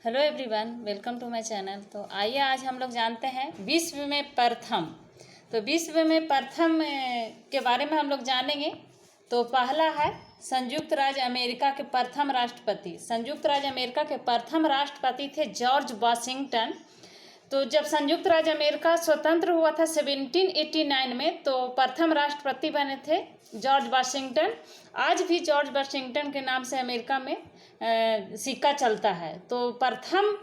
Hello everyone, welcome to my channel. तो आइए आज हम लोग जानते हैं विश्व में प्रथम। तो विश्व में प्रथम के बारे में हम लोग जानेंगे। तो पहला है संयुक्त राज्य अमेरिका के प्रथम राष्ट्रपति। संयुक्त राज्य अमेरिका के प्रथम राष्ट्रपति थे जॉर्ज वाशिंगटन। तो जब संयुक्त राज्य अमेरिका स्वतंत्र हुआ था 1789 में, तो प्रथम राष्ट्रपति बने थे जॉर्ज वाशिंगटन। आज भी जॉर्ज वाशिंगटन के नाम से अमेरिका में सिक्का चलता है। तो प्रथम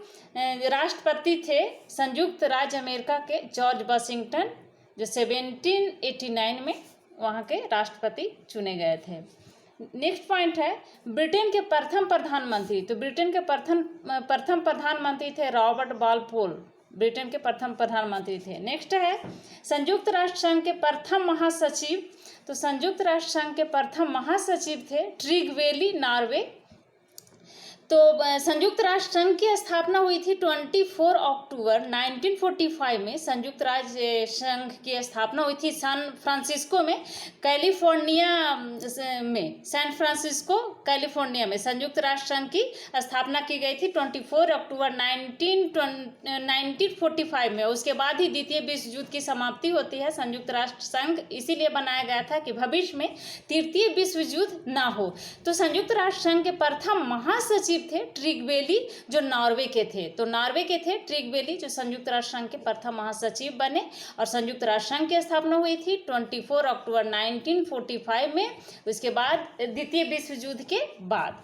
राष्ट्रपति थे संयुक्त राज्य अमेरिका के जॉर्ज वाशिंगटन, जो 1789 में वहाँ के राष्ट्रपति चुने गए थे। नेक्स्ट पॉइंट है ब्रिटेन के प्रथम प्रधानमंत्री। तो ब्रिटेन के प्रथम प्रधानमंत्री थे रॉबर्ट बालपोल। ब्रिटेन के प्रथम प्रधानमंत्री थे। नेक्स्ट है संयुक्त राष्ट्र संघ के प्रथम महासचिव। तो संयुक्त राष्ट्र संघ के प्रथम महासचिव थे ट्रिगवेली नॉर्वे। तो संयुक्त राष्ट्र संघ की स्थापना हुई थी 24 अक्टूबर 1945 में। संयुक्त राज्य संघ की स्थापना हुई थी सैन फ्रांसिस्को में, कैलिफोर्निया में। सैन फ्रांसिस्को कैलिफोर्निया में संयुक्त राष्ट्र संघ की स्थापना की गई थी 24 अक्टूबर 1945 में। उसके बाद ही द्वितीय विश्व युद्ध की समाप्ति होती है। संयुक्त राष्ट्र संघ इसीलिए बनाया गया था कि भविष्य में तृतीय विश्व युद्ध ना हो। तो संयुक्त राष्ट्र संघ के प्रथम महासचिव थे ट्रिगवेली, जो नॉर्वे के थे। तो नॉर्वे के थे ट्रिगवेली, जो संयुक्त राष्ट्र संघ के प्रथम महासचिव बने। और संयुक्त राष्ट्र संघ की स्थापना हुई थी 24 अक्टूबर 1945 में, उसके बाद द्वितीय विश्व युद्ध के बाद।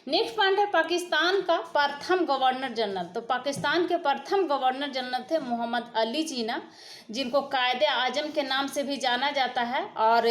नेक्स्ट पॉइंट है पाकिस्तान का प्रथम गवर्नर जनरल। तो पाकिस्तान के प्रथम गवर्नर जनरल थे मोहम्मद अली जिन्ना, जिनको कायदे आजम के नाम से भी जाना जाता है, और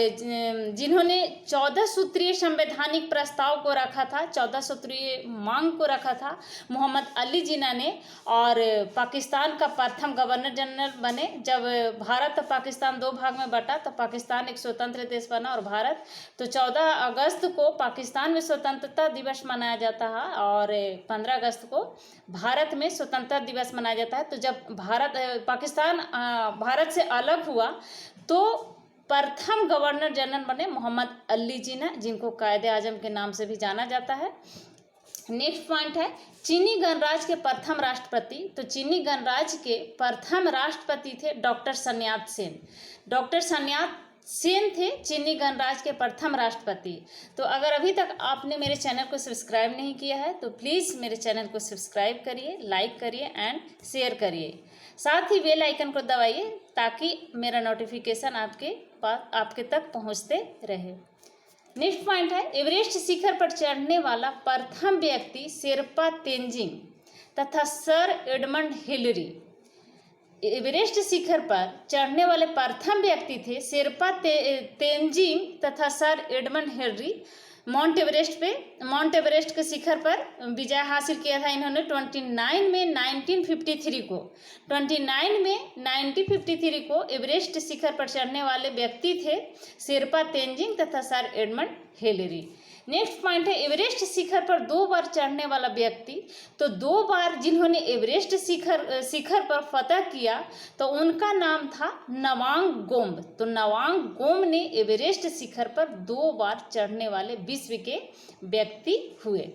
जिन्होंने 14 सूत्रीय संवैधानिक प्रस्ताव को रखा था, 14 सूत्रीय मांग को रखा था मोहम्मद अली जिन्ना ने। और पाकिस्तान का प्रथम गवर्नर जनरल बने। जब भारत और पाकिस्तान दो भाग में बटा, तो पाकिस्तान एक स्वतंत्र देश बना और भारत। तो 14 अगस्त को पाकिस्तान में स्वतंत्रता दिवस मनाया जाता है, और 15 अगस्त को भारत में स्वतंत्रता दिवस मनाया जाता है। तो जब पाकिस्तान भारत से अलग हुआ, तो प्रथम गवर्नर जनरल बने मोहम्मद अली जिन्ना, जिनको कायदे आजम के नाम से भी जाना जाता है। नेक्स्ट पॉइंट है चीनी गणराज्य के प्रथम राष्ट्रपति। तो चीनी गणराज्य के प्रथम राष्ट्रपति थे डॉक्टर sun यat-sen। डॉक्टर sun यat-sen थे चीनी गणराज्य के प्रथम राष्ट्रपति। तो अगर अभी तक आपने मेरे चैनल को सब्सक्राइब नहीं किया है, तो प्लीज़ मेरे चैनल को सब्सक्राइब करिए, लाइक करिए एंड शेयर करिए। साथ ही बेल आइकन को दबाइए, ताकि मेरा नोटिफिकेशन आपके तक पहुंचते रहे। नेक्स्ट पॉइंट है एवरेस्ट शिखर पर चढ़ने वाला प्रथम व्यक्ति शेरपा तेंजिंग तथा सर एडमंड हिलरी। एवरेस्ट शिखर पर चढ़ने वाले प्रथम व्यक्ति थे शेरपा तेंजिंग तथा sir Edmund Hillary. Mount Everest के शिखर पर विजय हासिल किया था इन्होंने 29 में 1953 को एवरेस्ट शिखर पर चढ़ने वाले व्यक्ति थे शेरपा तेंजिंग तथा sir Edmund Hillary. Next point है एवरेस्ट शिखर पर 2 बार चढ़ने वाला व्यक्ति। तो 2 बार जिन्होंने एवरेस्ट शिखर पर फतह किया, तो उनका नाम था नवांग गोम्ब। तो नवांग गोम्ब ने एवरेस्ट शिखर पर 2 बार चढ़ने वाले विश्व के व्यक्ति हुए।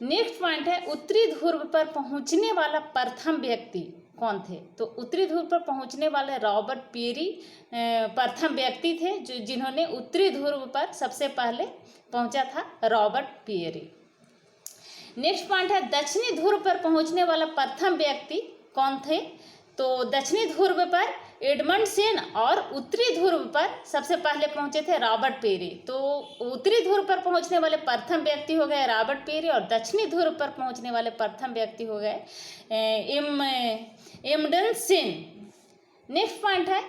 नेक्स्ट पॉइंट है उत्तरी ध्रुव पर पहुंचने वाला प्रथम व्यक्ति कौन थे। तो उत्तरी ध्रुव पर पहुंचने वाले रॉबर्ट पियरी प्रथम व्यक्ति थे, जिन्होंने उत्तरी ध्रुव पर सबसे पहले पहुंचा था, रॉबर्ट पियरी। नेक्स्ट पॉइंट है दक्षिणी ध्रुव पर पहुंचने वाला प्रथम व्यक्ति कौन थे। तो दक्षिणी ध्रुव पर एडमंड सेन, और उत्तरी ध्रुव पर सबसे पहले पहुंचे थे रॉबर्ट पियरी। तो उत्तरी ध्रुव पर पहुंचने वाले प्रथम व्यक्ति हो गए रॉबर्ट पियरी, और दक्षिणी ध्रुव पर पहुंचने वाले प्रथम व्यक्ति हो गए एमंड सेन। नेक्स्ट पॉइंट है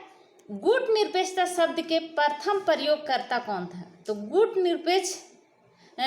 गुट निरपेक्षता शब्द के प्रथम प्रयोगकर्ता कौन था। तो गुट निरपेक्ष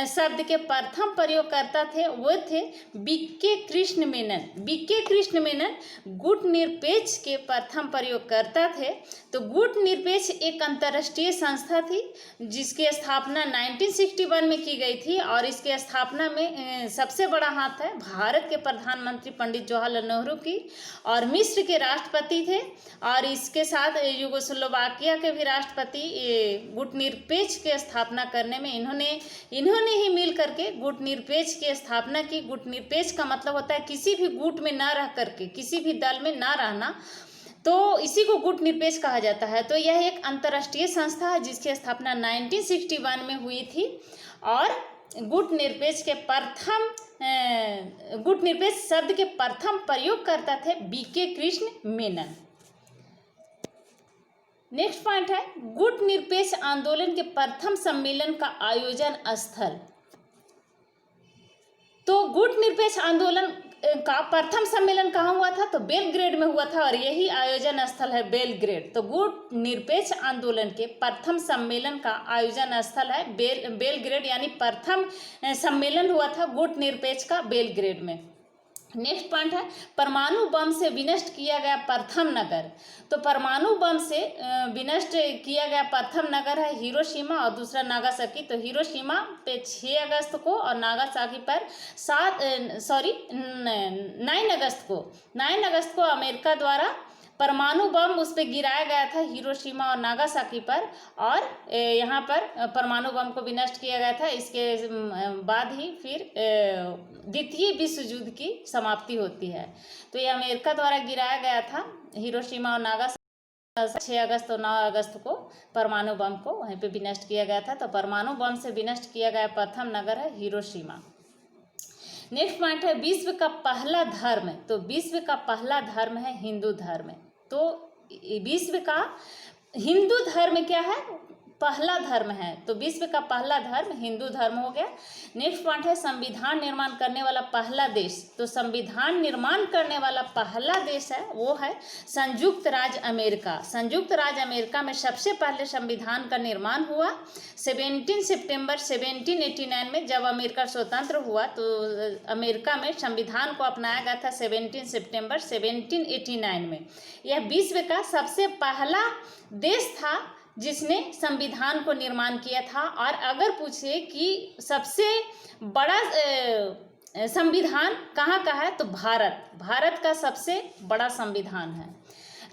शब्द के प्रथम प्रयोगकर्ता थे वो थे बीके कृष्ण मेनन। बीके कृष्ण मेनन गुट निरपेक्ष के प्रथम प्रयोगकर्ता थे। तो गुट निरपेक्ष एक अंतर्राष्ट्रीय संस्था थी, जिसकी स्थापना 1961 में की गई थी, और इसके स्थापना में सबसे बड़ा हाथ है भारत के प्रधानमंत्री पंडित जवाहरलाल नेहरू की, और मिस्र के राष्ट्रपति थे, और इसके साथ युगोस्लोवाकिया के भी राष्ट्रपति गुट निरपेक्ष की स्थापना करने में इन्होंने तीनों ने ही मिल करके गुटनिरपेक्ष की स्थापना की। गुटनिरपेक्ष का मतलब होता है किसी भी गुट में ना रह करके, किसी भी दल में ना रहना, तो इसी को गुटनिरपेक्ष कहा जाता है। तो यह एक अंतर्राष्ट्रीय संस्था है जिसकी स्थापना 1961 में हुई थी और गुटनिरपेक्ष के प्रथम गुटनिरपेक्ष शब्द के प्रथम प्रयोगकर्ता थे BK Krishna Menon. Next point है गुटनिरपेक्ष आंदोलन के प्रथम सम्मेलन का आयोजन स्थल। तो गुटनिरपेक्ष आंदोलन का प्रथम सम्मेलन कहाँ हुआ था? तो बेलग्रेड में हुआ था और यही आयोजन स्थल है बेलग्रेड। तो गुटनिरपेक्ष आंदोलन के प्रथम सम्मेलन का आयोजन स्थल है बेलग्रेड, यानी प्रथम सम्मेलन हुआ था गुटनिरपेक्ष का बेलग्रेड में। नेक्स्ट पॉइंट है परमाणु बम से विनष्ट किया गया प्रथम नगर। तो परमाणु बम से विनष्ट किया गया प्रथम नगर है हिरोशिमा और दूसरा नागासाकी। तो हिरोशिमा पे 6 अगस्त को और नागासाकी पर 9 अगस्त को अमेरिका द्वारा परमाणु बम उस पर गिराया गया था हिरोशिमा और नागासाकी पर, और यहाँ पर परमाणु बम को विनष्ट किया गया था। इसके बाद ही फिर द्वितीय विश्व युद्ध की समाप्ति होती है। तो ये अमेरिका द्वारा गिराया गया था हिरोशिमा और नागासाकी 6 अगस्त और 9 अगस्त को परमाणु बम को वहीं पे विनष्ट किया गया था। तो परमाणु बम से विनष्ट किया गया प्रथम नगर है हिरोशिमा। नेक्स्ट पॉइंट है विश्व का पहला धर्म। तो विश्व का पहला धर्म है हिंदू धर्म। तो विश्व का हिंदू धर्म क्या है? पहला धर्म है। तो विश्व का पहला धर्म हिंदू धर्म हो गया। नेक्स्ट पॉइंट है संविधान निर्माण करने वाला पहला देश। तो संविधान निर्माण करने वाला पहला देश है वो है संयुक्त राज्य अमेरिका। संयुक्त राज्य अमेरिका में सबसे पहले संविधान का निर्माण हुआ 17 सितंबर 1789 में। जब अमेरिका स्वतंत्र हुआ तो अमेरिका में संविधान को अपनाया गया था 17 सितंबर 1789 में। यह विश्व का सबसे पहला देश था जिसने संविधान को निर्माण किया था। और अगर पूछे कि सबसे बड़ा संविधान कहाँ का है, तो भारत का सबसे बड़ा संविधान है।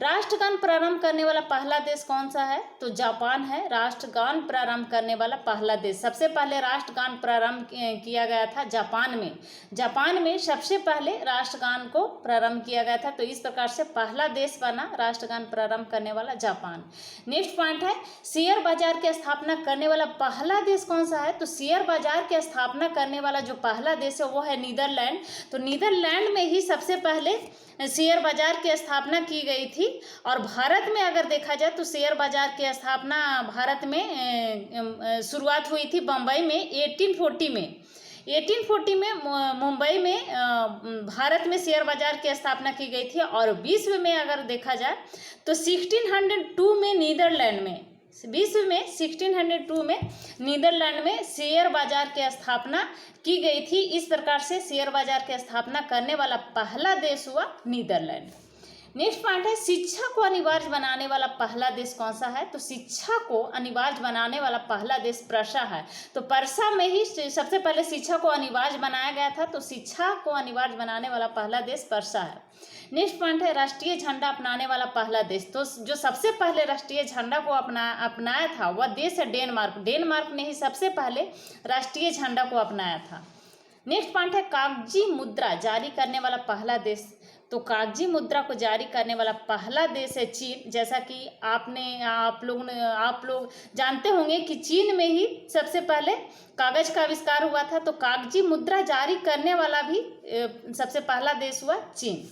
राष्ट्रगान प्रारंभ करने वाला पहला देश कौन सा है? तो जापान है राष्ट्रगान प्रारंभ करने वाला पहला देश। सबसे पहले राष्ट्रगान प्रारंभ किया गया था जापान में। जापान में सबसे पहले राष्ट्रगान को प्रारंभ किया गया था। तो इस प्रकार से पहला देश बना राष्ट्रगान प्रारंभ करने वाला जापान। नेक्स्ट पॉइंट है शेयर बाजार की स्थापना करने वाला पहला देश कौन सा है? तो शेयर बाजार की स्थापना करने वाला जो पहला देश है वो है नीदरलैंड। तो नीदरलैंड में ही सबसे पहले शेयर बाजार की स्थापना की गई थी। और भारत में अगर देखा जाए तो शेयर बाजार की स्थापना भारत में शुरुआत हुई थी बम्बई में 1840 में मुंबई में भारत में शेयर बाजार की स्थापना की गई थी। और विश्व में अगर देखा जाए तो 1602 में नीदरलैंड में 1602 में नीदरलैंड में शेयर बाजार की स्थापना की गई थी। इस प्रकार से शेयर बाजार की स्थापना करने वाला पहला देश हुआ नीदरलैंड। नेक्स्ट पॉइंट है शिक्षा को अनिवार्य बनाने वाला पहला देश कौन सा है? तो शिक्षा को अनिवार्य बनाने वाला पहला देश प्रशा है। तो प्रशा में ही सबसे पहले शिक्षा को अनिवार्य बनाया गया था। तो शिक्षा को अनिवार्य बनाने वाला पहला देश प्रशा है। नेक्स्ट पॉइंट है राष्ट्रीय झंडा अपनाने वाला पहला देश। तो जो सबसे पहले राष्ट्रीय झंडा को अपनाया था वह देश है डेनमार्क। डेनमार्क ने ही सबसे पहले राष्ट्रीय झंडा को अपनाया था। नेक्स्ट पॉइंट है कागजी मुद्रा जारी करने वाला पहला देश। तो कागजी मुद्रा को जारी करने वाला पहला देश है चीन। जैसा कि आप लोग जानते होंगे कि चीन में ही सबसे पहले कागज का आविष्कार हुआ था। तो कागजी मुद्रा जारी करने वाला भी सबसे पहला देश हुआ चीन।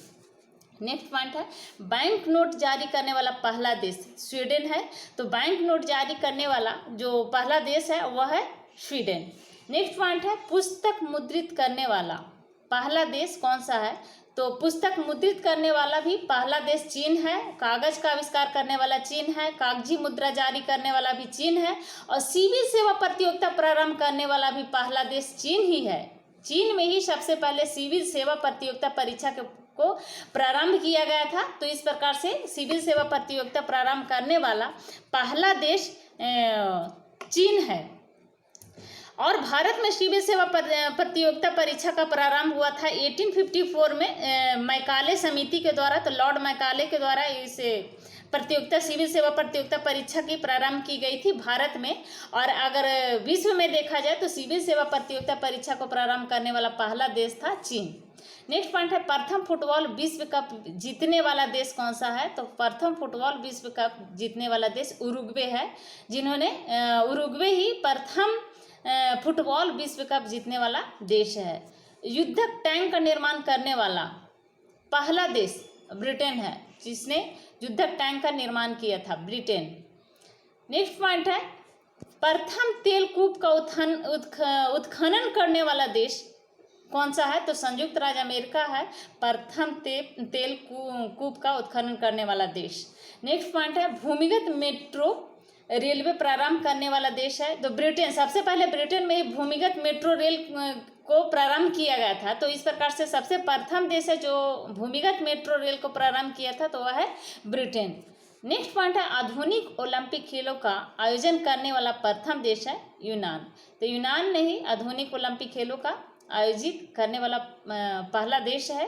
नेक्स्ट पॉइंट है बैंक नोट जारी करने वाला पहला देश स्वीडन है। तो बैंक नोट जारी करने वाला जो पहला देश है वह है स्वीडन। नेक्स्ट पॉइंट है पुस्तक मुद्रित करने वाला पहला देश कौन सा है? तो पुस्तक मुद्रित करने वाला भी पहला देश चीन है। कागज का आविष्कार करने वाला चीन है। कागजी मुद्रा जारी करने वाला भी चीन है। और सिविल सेवा प्रतियोगिता प्रारंभ करने वाला भी पहला देश चीन ही है। चीन में ही सबसे पहले सिविल सेवा प्रतियोगिता परीक्षा को प्रारंभ किया गया था। तो इस प्रकार से सिविल सेवा प्रतियोगिता प्रारंभ करने वाला पहला देश चीन है। और भारत में सिविल सेवा प्रतियोगिता परीक्षा का प्रारंभ हुआ था 1854 में मैकाले समिति के द्वारा। तो लॉर्ड मैकाले के द्वारा इसे प्रतियोगिता सिविल सेवा प्रतियोगिता परीक्षा की प्रारंभ की गई थी भारत में। और अगर विश्व में देखा जाए तो सिविल सेवा प्रतियोगिता परीक्षा को प्रारंभ करने वाला पहला देश था चीन। नेक्स्ट पॉइंट है प्रथम फुटबॉल विश्व कप जीतने वाला देश कौन सा है? तो प्रथम फुटबॉल विश्व कप जीतने वाला देश उरुग्वे है, जिन्होंने उरुग्वे ही प्रथम फुटबॉल विश्व कप जीतने वाला देश है। युद्धक टैंक का निर्माण करने वाला पहला देश ब्रिटेन है, जिसने युद्धक टैंक का निर्माण किया था, ब्रिटेन। नेक्स्ट पॉइंट है प्रथम तेल कूप का उत्खनन करने वाला देश कौन सा है? तो संयुक्त राज्य अमेरिका है प्रथम तेल कूप का उत्खनन करने वाला देश। नेक्स्ट पॉइंट है भूमिगत मेट्रो रेलवे प्रारंभ करने वाला देश है, तो ब्रिटेन। सबसे पहले ब्रिटेन में भूमिगत मेट्रो रेल को प्रारंभ किया गया था, तो इस प्रकार से सबसे प्रथम देश है जो भूमिगत मेट्रो रेल को प्रारंभ किया था, तो वह है ब्रिटेन। नेक्स्ट पॉइंट है आधुनिक ओलंपिक खेलों का आयोजन करने वाला प्रथम देश है यूनान। तो यूनान ने ही आधुनिक ओलंपिक खेलों का आयोजित करने वाला पहला देश है।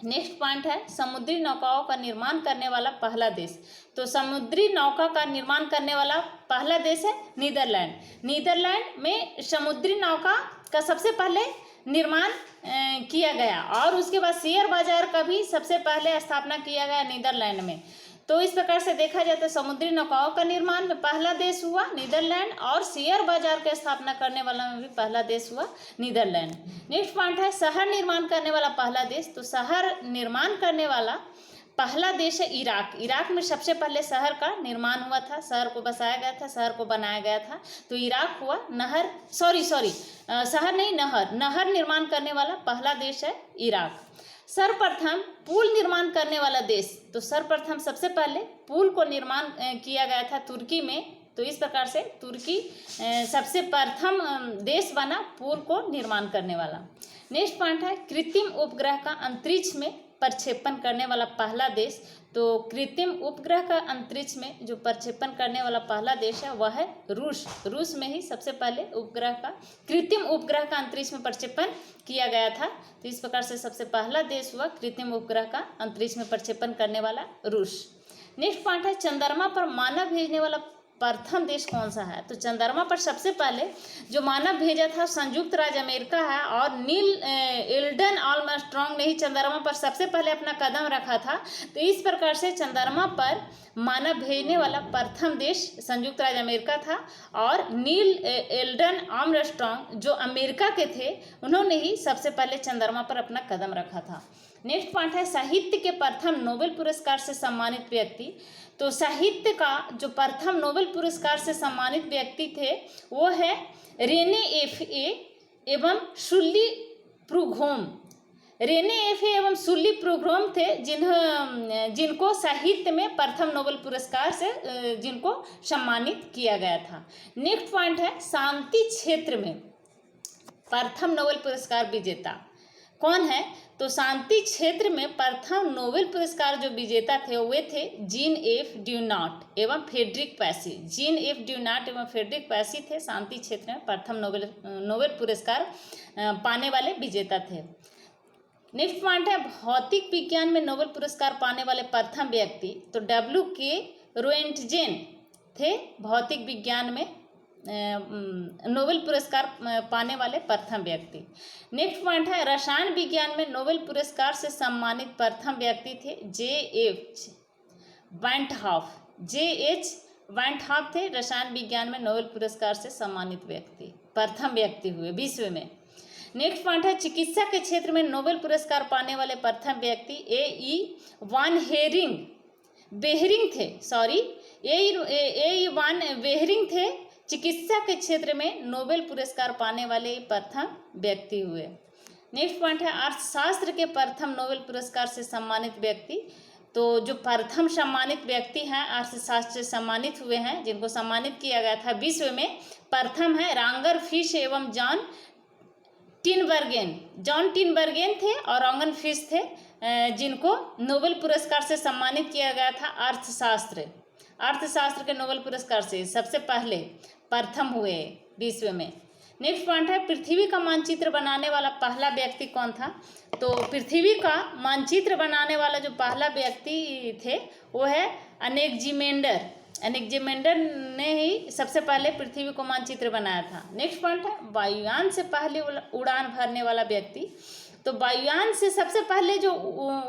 नेक्स्ट पॉइंट है समुद्री नौकाओं का निर्माण करने वाला पहला देश। तो समुद्री नौका का निर्माण करने वाला पहला देश है नीदरलैंड। नीदरलैंड में समुद्री नौका का सबसे पहले निर्माण किया गया, और उसके बाद शेयर बाजार का भी सबसे पहले स्थापना किया गया नीदरलैंड में। तो इस प्रकार से देखा जाए तो समुद्री नौकाओं का निर्माण में पहला देश हुआ नीदरलैंड, और शेयर बाजार की स्थापना करने वाला में भी पहला देश हुआ नीदरलैंड। नेक्स्ट पॉइंट है शहर निर्माण करने वाला पहला देश। तो शहर निर्माण करने वाला पहला देश है इराक। इराक में सबसे पहले शहर का निर्माण हुआ था, शहर को बसाया गया था, शहर को बनाया गया था, तो इराक हुआ नहर निर्माण करने वाला पहला देश है इराक। सर्वप्रथम पुल निर्माण करने वाला देश। तो सर्वप्रथम सबसे पहले पुल को निर्माण किया गया था तुर्की में, तो इस प्रकार से तुर्की सबसे प्रथम देश बना पुल को निर्माण करने वाला। नेक्स्ट पॉइंट है कृत्रिम उपग्रह का अंतरिक्ष में प्रक्षेपण करने वाला पहला देश। तो कृत्रिम उपग्रह का अंतरिक्ष में जो प्रक्षेपण करने वाला पहला देश है वह है रूस। रूस में ही सबसे पहले कृत्रिम उपग्रह का अंतरिक्ष में प्रक्षेपण किया गया था, तो इस प्रकार से सबसे पहला देश हुआ कृत्रिम उपग्रह का अंतरिक्ष में प्रक्षेपण करने वाला रूस। नेक्स्ट पॉइंट है चंद्रमा पर मानव भेजने वाला प्रथम देश कौन सा है? तो चंद्रमा पर सबसे पहले जो मानव भेजा था संयुक्त राज्य अमेरिका है, और नील एल्डन आर्मस्ट्रांग ने ही चंद्रमा पर सबसे पहले अपना कदम रखा था। तो इस प्रकार से चंद्रमा पर मानव भेजने वाला प्रथम देश संयुक्त राज्य अमेरिका था, और नील एल्डन आर्मस्ट्रांग जो अमेरिका के थे उन्होंने ही सबसे पहले चंद्रमा पर अपना कदम रखा था। नेक्स्ट पॉइंट है साहित्य के प्रथम नोबेल पुरस्कार से सम्मानित व्यक्ति। तो साहित्य का जो प्रथम नोबेल पुरस्कार से सम्मानित व्यक्ति थे वो है रेने एफए एवं सुल्ली प्रूघोम। रेने एफए एवं सुल्ली प्रूघोम थे जिनको साहित्य में प्रथम नोबेल पुरस्कार से जिनको सम्मानित किया गया था। नेक्स्ट पॉइंट है शांति क्षेत्र में प्रथम नोबेल पुरस्कार विजेता कौन है? तो शांति क्षेत्र में प्रथम नोबेल पुरस्कार जो विजेता थे वे थे जीन एफ ड्यूनाट एवं फ्रेडरिक पैसी। जीन एफ ड्यूनाट एवं फ्रेडरिक पैसी थे शांति क्षेत्र में प्रथम नोबेल पुरस्कार पाने वाले विजेता थे। नेक्स्ट पॉइंट है भौतिक विज्ञान में नोबेल पुरस्कार पाने वाले प्रथम व्यक्ति। तो W.K. रोएंटजेन थे भौतिक विज्ञान में नोबेल पुरस्कार पाने वाले प्रथम व्यक्ति। नेक्स्ट पॉइंट है रसायन विज्ञान में नोबेल पुरस्कार से सम्मानित प्रथम व्यक्ति थे J.H. वाइंटहॉफ थे रसायन विज्ञान में नोबेल पुरस्कार से सम्मानित व्यक्ति, प्रथम व्यक्ति हुए विश्व में। नेक्स्ट पॉइंट है चिकित्सा के क्षेत्र में नोबेल पुरस्कार पाने वाले प्रथम व्यक्ति A.E. वान बेहरिंग थे चिकित्सा के क्षेत्र में नोबेल पुरस्कार पाने वाले प्रथम व्यक्ति हुए। नेक्स्ट पॉइंट है अर्थशास्त्र के प्रथम नोबेल पुरस्कार से सम्मानित व्यक्ति। तो जो प्रथम सम्मानित व्यक्ति हैं अर्थशास्त्र से सम्मानित हुए हैं, जिनको सम्मानित किया गया था विश्व में, प्रथम है रांगर फिश एवं जॉन टिनबर्गेन थे और रॉन्गन फिश थे, जिनको नोबेल पुरस्कार से सम्मानित किया गया था अर्थशास्त्र के नोबेल पुरस्कार से सबसे पहले प्रथम हुए विश्व में। नेक्स्ट पॉइंट है पृथ्वी का मानचित्र बनाने वाला पहला व्यक्ति कौन था। तो पृथ्वी का मानचित्र बनाने वाला जो पहला व्यक्ति थे वो है अनेक्जिमेंडर। अनेक्जिमेंडर ने ही सबसे पहले पृथ्वी को मानचित्र बनाया था। नेक्स्ट पॉइंट है वायुयान से पहले उड़ान भरने वाला व्यक्ति। तो वायुयान से सबसे पहले जो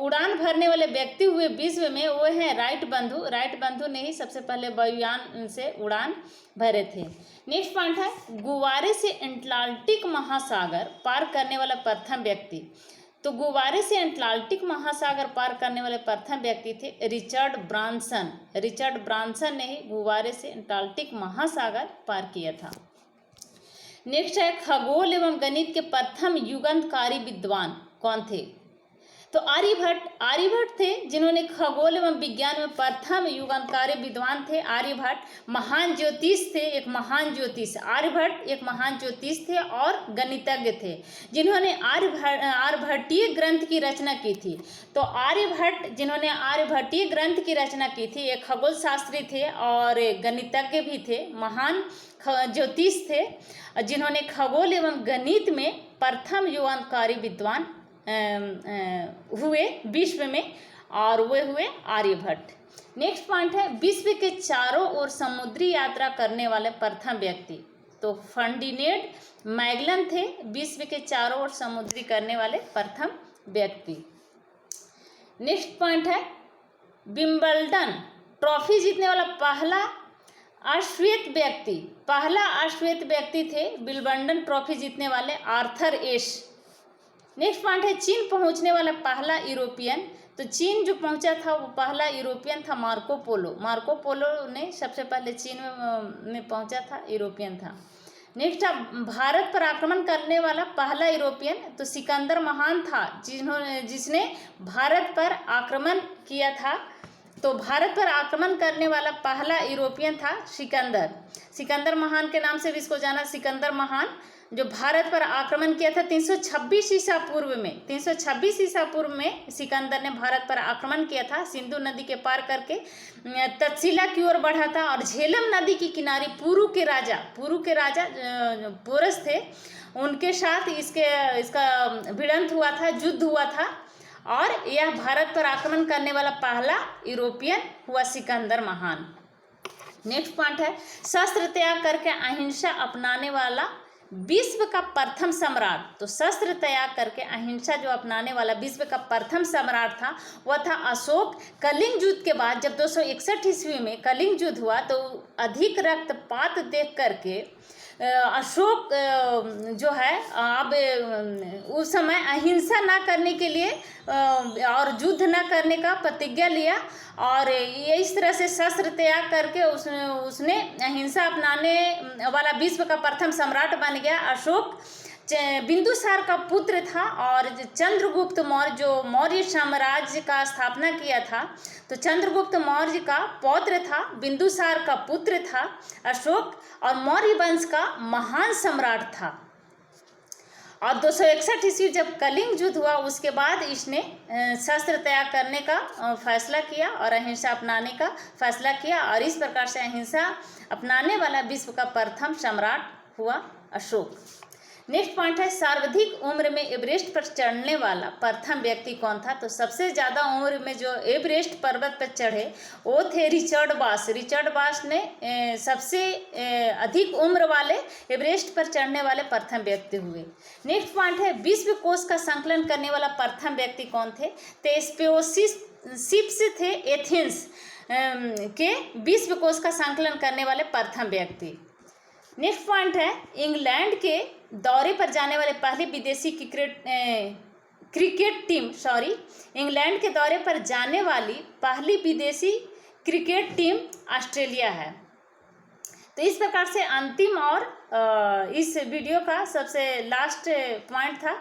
उड़ान भरने वाले व्यक्ति हुए विश्व में वो हैं राइट बंधु। राइट बंधु ने ही सबसे पहले वायुयान से उड़ान भरे थे। नेक्स्ट पॉइंट है गुब्बारे से एटलांटिक महासागर पार करने वाला प्रथम व्यक्ति। तो गुब्बारे से एटलांटिक महासागर पार करने वाले प्रथम व्यक्ति थे रिचर्ड ब्रांसन। रिचर्ड ब्रांसन ने ही गुब्बारे से एटलांटिक महासागर पार किया था। नेक्स्ट है खगोल एवं गणित के प्रथम युगांतकारी विद्वान कौन थे। तो आर्यभट्ट थे जिन्होंने खगोल एवं विज्ञान में प्रथम युगांतकारी विद्वान थे। आर्यभट्ट महान ज्योतिष थे, एक महान ज्योतिष। आर्यभट्ट एक महान ज्योतिष थे और गणितज्ञ थे जिन्होंने आर्यभट्टीय ग्रंथ की रचना की थी। तो आर्यभट्ट जिन्होंने आर्यभट्टीय ग्रंथ की रचना की थी एक खगोल शास्त्री थे और गणितज्ञ भी थे, महान ज्योतिष थे जिन्होंने खगोल एवं गणित में प्रथम युगांतकारी विद्वान हुए विश्व में, और वे हुए आर्यभट्ट। नेक्स्ट पॉइंट है विश्व के चारों ओर समुद्री यात्रा करने वाले प्रथम व्यक्ति। तो फर्डिनेंड मैगलन थे विश्व के चारों ओर समुद्री करने वाले प्रथम व्यक्ति। नेक्स्ट पॉइंट है विंबलडन ट्रॉफी जीतने वाला पहला अश्वेत व्यक्ति। पहला अश्वेत व्यक्ति थे विंबलडन ट्रॉफी जीतने वाले आर्थर एश। नेक्स्ट पॉइंट है चीन पहुंचने वाला पहला यूरोपियन। तो चीन जो पहुंचा था वो पहला यूरोपियन था मार्को पोलो। मार्को पोलो ने सबसे पहले चीन में पहुंचा था, यूरोपियन था। नेक्स्ट है भारत पर आक्रमण करने वाला पहला यूरोपियन। तो सिकंदर महान था जिसने भारत पर आक्रमण किया था। तो भारत पर आक्रमण करने वाला पहला यूरोपियन था सिकंदर। सिकंदर महान के नाम से भी इसको जाना। सिकंदर महान जो भारत पर आक्रमण किया था 326 ईसा पूर्व में। 326 ईसा पूर्व में सिकंदर ने भारत पर आक्रमण किया था। सिंधु नदी के पार करके तक्षशिला की ओर बढ़ा था और झेलम नदी की किनारे पुरु के राजा पोरस थे, उनके साथ इसका भिड़ंत हुआ था, युद्ध हुआ था और यह भारत पर आक्रमण करने वाला पहला यूरोपियन हुआ सिकंदर महान। नेक्स्ट पॉइंट है शस्त्र त्याग करके अहिंसा अपनाने वाला विश्व का प्रथम सम्राट। तो शस्त्र त्याग करके अहिंसा जो अपनाने वाला विश्व का प्रथम सम्राट था वह था अशोक। कलिंग युद्ध के बाद जब 261 ईस्वी में कलिंग युद्ध हुआ तो अधिक रक्तपात देख करके अशोक जो है अब उस समय अहिंसा ना करने के लिए और युद्ध ना करने का प्रतिज्ञा लिया और ये इस तरह से शस्त्र त्याग करके उसने अहिंसा अपनाने वाला विश्व का प्रथम सम्राट बन गया। अशोक बिंदुसार का पुत्र था और चंद्रगुप्त मौर्य जो मौर्य साम्राज्य का स्थापना किया था, तो चंद्रगुप्त मौर्य का पौत्र था, बिंदुसार का पुत्र था अशोक और मौर्य वंश का महान सम्राट था। और 261 ईस्वी जब कलिंग युद्ध हुआ उसके बाद इसने शस्त्र त्याग करने का फैसला किया और अहिंसा अपनाने का फैसला किया और इस प्रकार से अहिंसा अपनाने वाला विश्व का प्रथम सम्राट हुआ अशोक। नेक्स्ट पॉइंट है सर्वाधिक उम्र में एवरेस्ट पर चढ़ने वाला प्रथम व्यक्ति कौन था। तो सबसे ज़्यादा उम्र में जो एवरेस्ट पर्वत पर चढ़े वो थे रिचर्ड बास। रिचर्ड बास ने सबसे अधिक उम्र वाले एवरेस्ट पर चढ़ने वाले प्रथम व्यक्ति हुए। नेक्स्ट पॉइंट है विश्व कोश का संकलन करने वाला प्रथम व्यक्ति कौन थे। तो स्पेओसिप्स थे एथेंस के विश्व कोश का संकलन करने वाले प्रथम व्यक्ति। नेक्स्ट पॉइंट है इंग्लैंड के दौरे पर जाने वाले पहले विदेशी क्रिकेट टीम इंग्लैंड के दौरे पर जाने वाली पहली विदेशी क्रिकेट टीम ऑस्ट्रेलिया है। तो इस प्रकार से अंतिम और इस वीडियो का सबसे लास्ट पॉइंट था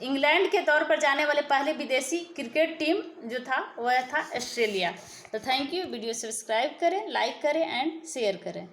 इंग्लैंड के दौर पर जाने वाले पहले विदेशी क्रिकेट टीम जो था वह था ऑस्ट्रेलिया। तो थैंक यू। वीडियो सब्सक्राइब करें, लाइक करें एंड शेयर करें।